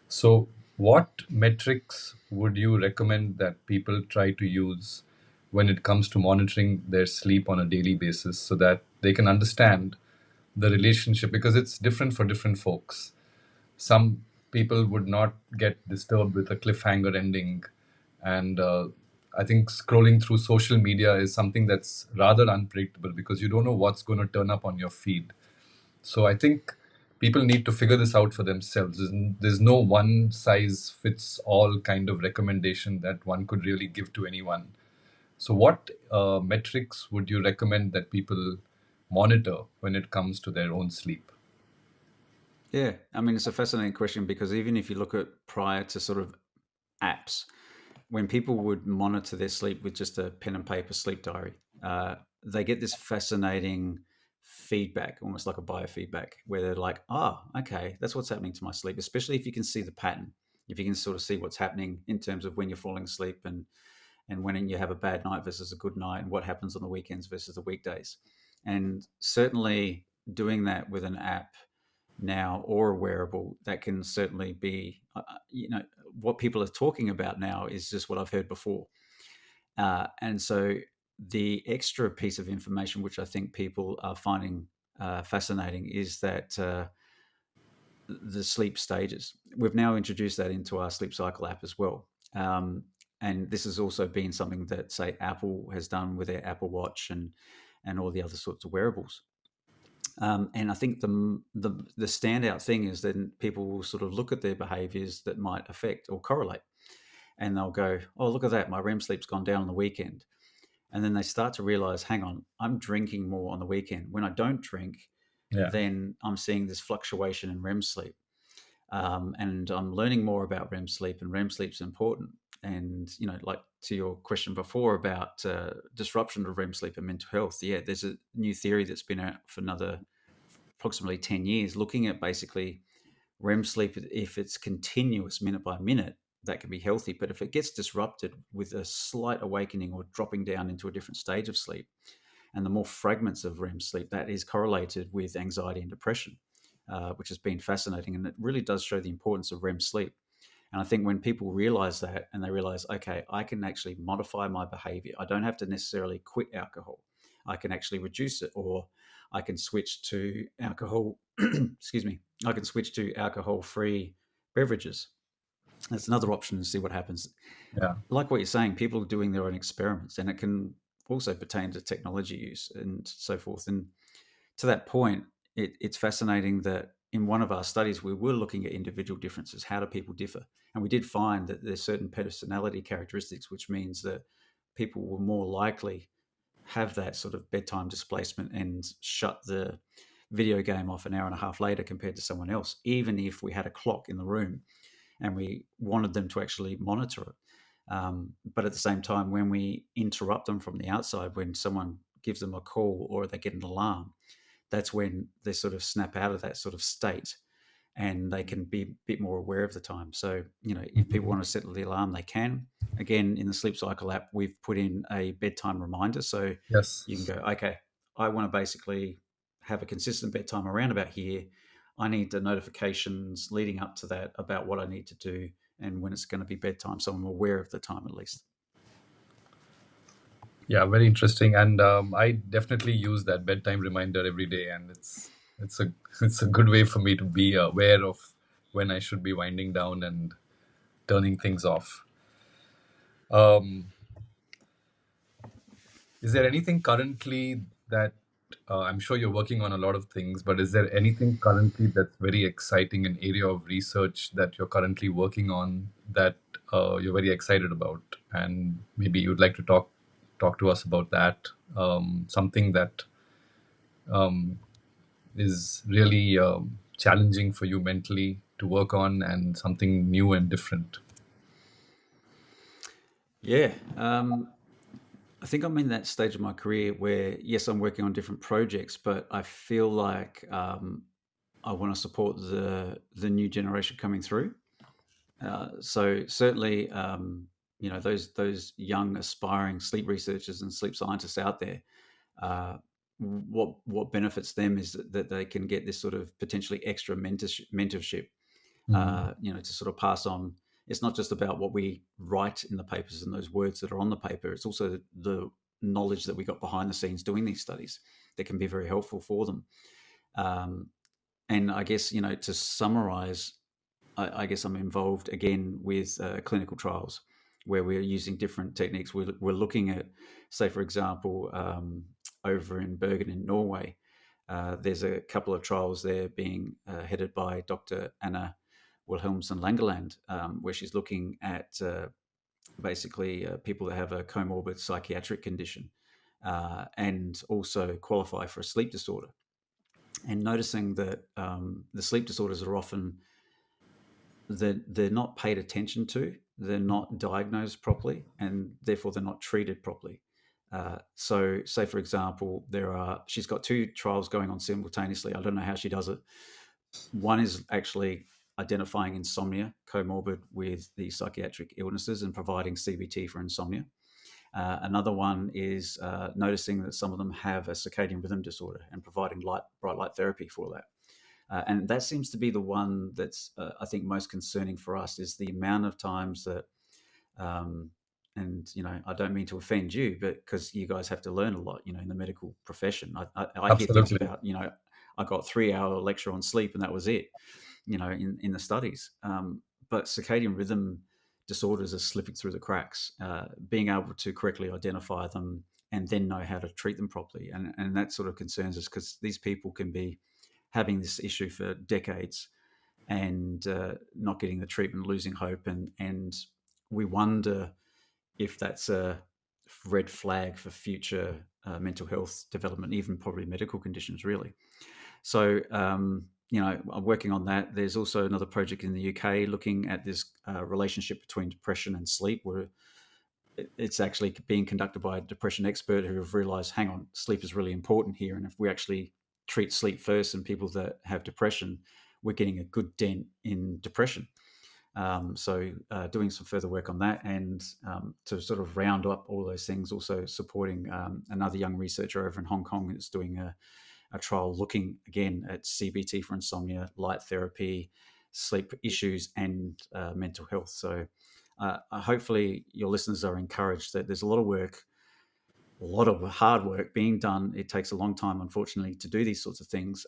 So, what metrics would you recommend that people try to use when it comes to monitoring their sleep on a daily basis so that they can understand the relationship? Because it's different for different folks. Some people would not get disturbed with a cliffhanger ending. And I think scrolling through social media is something that's rather unpredictable because you don't know what's going to turn up on your feed. So I think people need to figure this out for themselves. There's no one size fits all kind of recommendation that one could really give to anyone. So, what metrics would you recommend that people monitor when it comes to their own sleep? Yeah, I mean, it's a fascinating question because even if you look at prior to sort of apps, when people would monitor their sleep with just a pen and paper sleep diary, they get this fascinating feedback, almost like a biofeedback, where they're like, oh, okay, that's what's happening to my sleep, especially if you can see the pattern, if you can sort of see what's happening in terms of when you're falling asleep and when you have a bad night versus a good night and what happens on the weekends versus the weekdays. And certainly doing that with an app now or a wearable, that can certainly be what people are talking about now is just what I've heard before. And so the extra piece of information which I think people are finding fascinating is that the sleep stages. We've now introduced that into our sleep cycle app as well. And this has also been something that, say, Apple has done with their Apple Watch and all the other sorts of wearables. And I think the standout thing is that people will sort of look at their behaviours that might affect or correlate, and they'll go, "Oh, look at that! My REM sleep's gone down on the weekend." And then they start to realise, "Hang on, I'm drinking more on the weekend. When I don't drink, Yeah. then I'm seeing this fluctuation in REM sleep, and I'm learning more about REM sleep, and REM sleep's important." And like to your question before about disruption of REM sleep and mental health, yeah, there's a new theory that's been out for another approximately 10 years, looking at basically REM sleep. If it's continuous minute by minute, that can be healthy. But if it gets disrupted with a slight awakening or dropping down into a different stage of sleep, and the more fragments of REM sleep, that is correlated with anxiety and depression, which has been fascinating. And it really does show the importance of REM sleep. And I think when people realize that and they realize, okay, I can actually modify my behavior, I don't have to necessarily quit alcohol. I can actually reduce it, or I can switch to alcohol, excuse me, I can switch to alcohol free beverages. That's another option and see what happens. Yeah. Like what you're saying, people are doing their own experiments, and it can also pertain to technology use and so forth. And to that point, it's fascinating that in one of our studies, we were looking at individual differences. How do people differ? And we did find that there's certain personality characteristics, which means that people will more likely have that sort of bedtime displacement and shut the video game off an hour and a half later compared to someone else, even if we had a clock in the room and we wanted them to actually monitor it. But at the same time, when we interrupt them from the outside, when someone gives them a call or they get an alarm, that's when they sort of snap out of that sort of state and they can be a bit more aware of the time. So, if people want to set the alarm, they can. Again, in the Sleep Cycle app, we've put in a bedtime reminder. So you can Yes. go, okay, I want to basically have a consistent bedtime around about here. I need the notifications leading up to that about what I need to do and when it's going to be bedtime. So I'm aware of the time at least. Yeah, very interesting. And I definitely use that bedtime reminder every day, and it's a it's a good way for me to be aware of when I should be winding down and turning things off. Um, is there anything currently that I'm sure you're working on a lot of things, but is there anything currently that's very exciting, an area of research that you're currently working on that you're very excited about, and maybe you'd like to talk to us about that. Something that is really challenging for you mentally to work on, and something new and different. Yeah. I think I'm in that stage of my career where, yes, I'm working on different projects, but I feel like I want to support the new generation coming through. So certainly, those young aspiring sleep researchers and sleep scientists out there, what benefits them is that they can get this sort of potentially extra mentorship, Mm. to sort of pass on. It's not just about what we write in the papers and those words that are on the paper. It's also the knowledge that we got behind the scenes doing these studies that can be very helpful for them. Um, and I guess, to summarize, I guess I'm involved again with clinical trials where we're using different techniques. We're looking at, say, for example, over in Bergen in Norway, there's a couple of trials there being headed by Dr. Anna Wilhelmsen Langeland, where she's looking at basically people that have a comorbid psychiatric condition and also qualify for a sleep disorder. And noticing that the sleep disorders are often they're not paid attention to, they're not diagnosed properly, and therefore they're not treated properly. So, say for example, she's got two trials going on simultaneously. I don't know how she does it. One is actually identifying insomnia comorbid with the psychiatric illnesses and providing CBT for insomnia. Another one is noticing that some of them have a circadian rhythm disorder and providing bright light therapy for that. And that seems to be the one that's, I think, most concerning for us is the amount of times that, um, and I don't mean to offend you, but because you guys have to learn a lot, in the medical profession. I hear things Absolutely. about, I got 3 hour lecture on sleep and that was it, in the studies. But circadian rhythm disorders are slipping through the cracks. Being able to correctly identify them and then know how to treat them properly, and that sort of concerns us because these people can be having this issue for decades and not getting the treatment, losing hope, and we wonder if that's a red flag for future mental health development, even probably medical conditions, really. So, I'm working on that. There's also another project in the UK looking at this relationship between depression and sleep, where it's actually being conducted by a depression expert who have realized, hang on, sleep is really important here. And if we actually treat sleep first in people that have depression, we're getting a good dent in depression. So doing some further work on that, and to sort of round up all those things, also supporting another young researcher over in Hong Kong that's doing a trial looking again at CBT for insomnia, light therapy, sleep issues, and mental health. So hopefully your listeners are encouraged that there's a lot of work, a lot of hard work being done. It takes a long time, unfortunately, to do these sorts of things.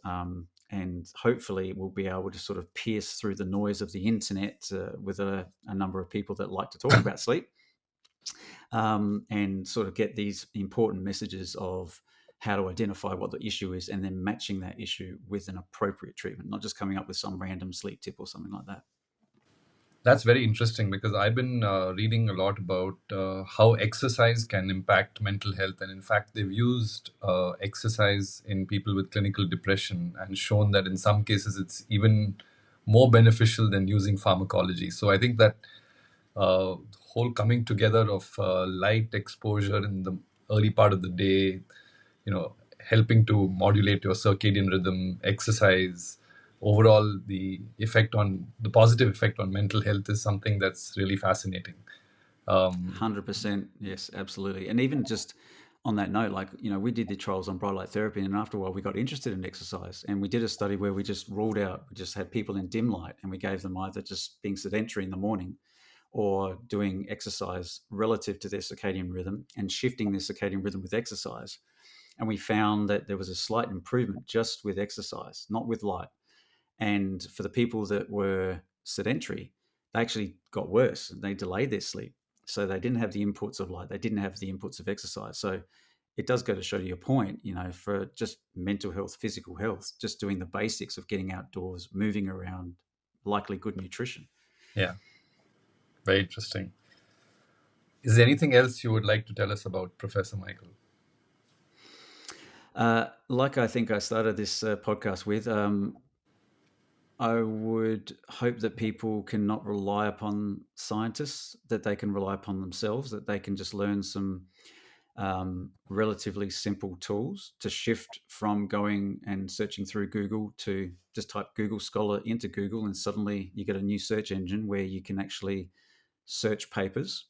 And hopefully we'll be able to sort of pierce through the noise of the internet with a number of people that like to talk about sleep, and sort of get these important messages of how to identify what the issue is and then matching that issue with an appropriate treatment, not just coming up with some random sleep tip or something like that. That's very interesting because I've been reading a lot about how exercise can impact mental health. And in fact, they've used exercise in people with clinical depression and shown that in some cases it's even more beneficial than using pharmacology. So I think that whole coming together of light exposure in the early part of the day, helping to modulate your circadian rhythm, exercise, overall the positive effect on mental health is something that's really fascinating. 100%. Yes, absolutely. And even just on that note, like, we did the trials on bright light therapy, and after a while we got interested in exercise, and we did a study where we just had people in dim light, and we gave them either just being sedentary in the morning or doing exercise relative to their circadian rhythm and shifting their circadian rhythm with exercise. And we found that there was a slight improvement just with exercise, not with light. And for the people that were sedentary, they actually got worse. They delayed their sleep. So they didn't have the inputs of light. They didn't have the inputs of exercise. So it does go to show your point, for just mental health, physical health, just doing the basics of getting outdoors, moving around, likely good nutrition. Yeah. Very interesting. Is there anything else you would like to tell us about Professor Michael? Like I think I started this podcast with, I would hope that people can not rely upon scientists, that they can rely upon themselves, that they can just learn some relatively simple tools to shift from going and searching through Google to just type Google Scholar into Google, and suddenly you get a new search engine where you can actually search papers.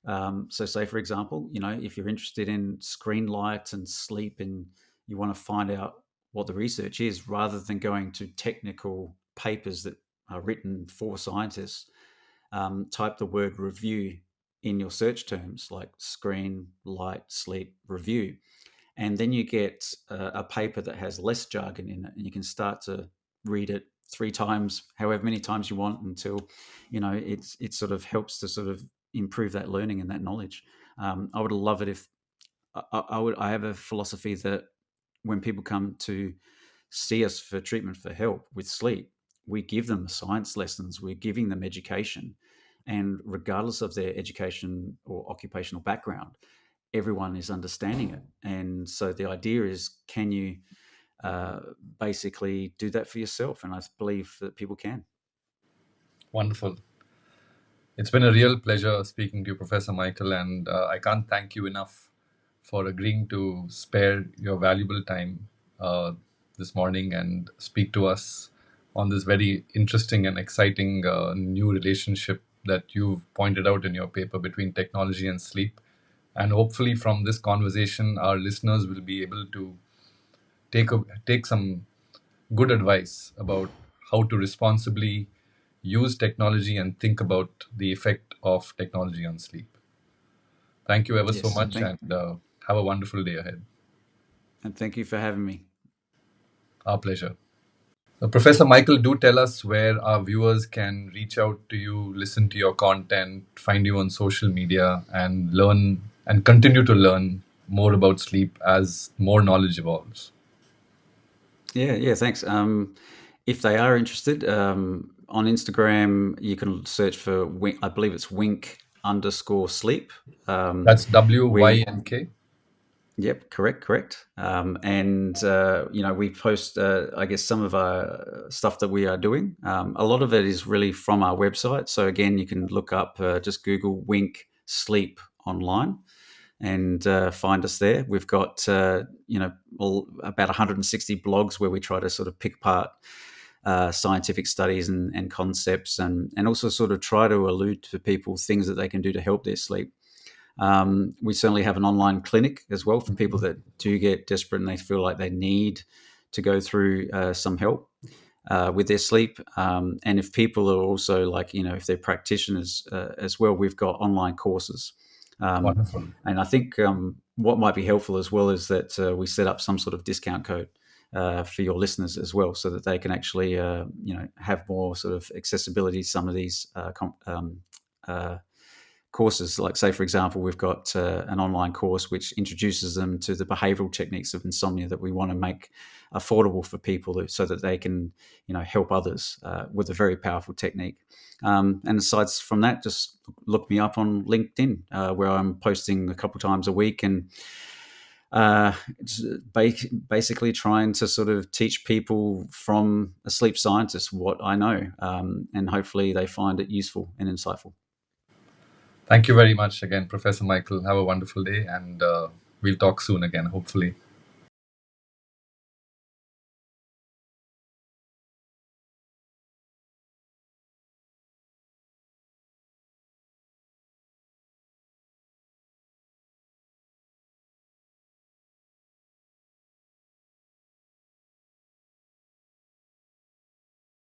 So, say for example, if you're interested in screen light and sleep, and you want to find out what the research is, rather than going to technical papers that are written for scientists, type the word review in your search terms like screen, light, sleep, review. And then you get a paper that has less jargon in it, and you can start to read it 3 times, however many times you want, until it sort of helps to sort of improve that learning and that knowledge. I would love it if I have a philosophy that when people come to see us for treatment for help with sleep, we give them science lessons, we're giving them education. And regardless of their education or occupational background, everyone is understanding it. And so the idea is, can you basically do that for yourself? And I believe that people can. Wonderful. It's been a real pleasure speaking to you, Professor Michael, and I can't thank you enough for agreeing to spare your valuable time this morning and speak to us on this very interesting and exciting new relationship that you've pointed out in your paper between technology and sleep. And hopefully, from this conversation, our listeners will be able to take some good advice about how to responsibly use technology and think about the effect of technology on sleep. Thank you ever so Yes, much, and have a wonderful day ahead. and thank you for having me. Our pleasure. Professor Michael, do tell us where our viewers can reach out to you, listen to your content, find you on social media, and learn and continue to learn more about sleep as more knowledge evolves. Yeah, thanks. If they are interested, on Instagram, you can search for Wink, I believe it's Wink_sleep. That's We WYNK. Yep, correct. And we post, I guess, some of our stuff that we are doing. A lot of it is really from our website. So again, you can look up, just Google Wink Sleep online, and find us there. We've got about 160 blogs where we try to sort of pick apart scientific studies and concepts, and also sort of try to allude to people things that they can do to help their sleep. We certainly have an online clinic as well for people that do get desperate and they feel like they need to go through some help with their sleep. And if people are also like, if they're practitioners as well, we've got online courses. Wonderful. And I think what might be helpful as well is that we set up some sort of discount code for your listeners as well, so that they can actually, have more sort of accessibility to some of these courses. Like, say, for example, we've got an online course which introduces them to the behavioral techniques of insomnia that we want to make affordable for people, so that they can, help others with a very powerful technique. And aside from that, just look me up on LinkedIn, where I'm posting a couple times a week, and it's basically trying to sort of teach people from a sleep scientist what I know, and hopefully they find it useful and insightful. Thank you very much again, Professor Michael. Have a wonderful day, and we'll talk soon again, hopefully.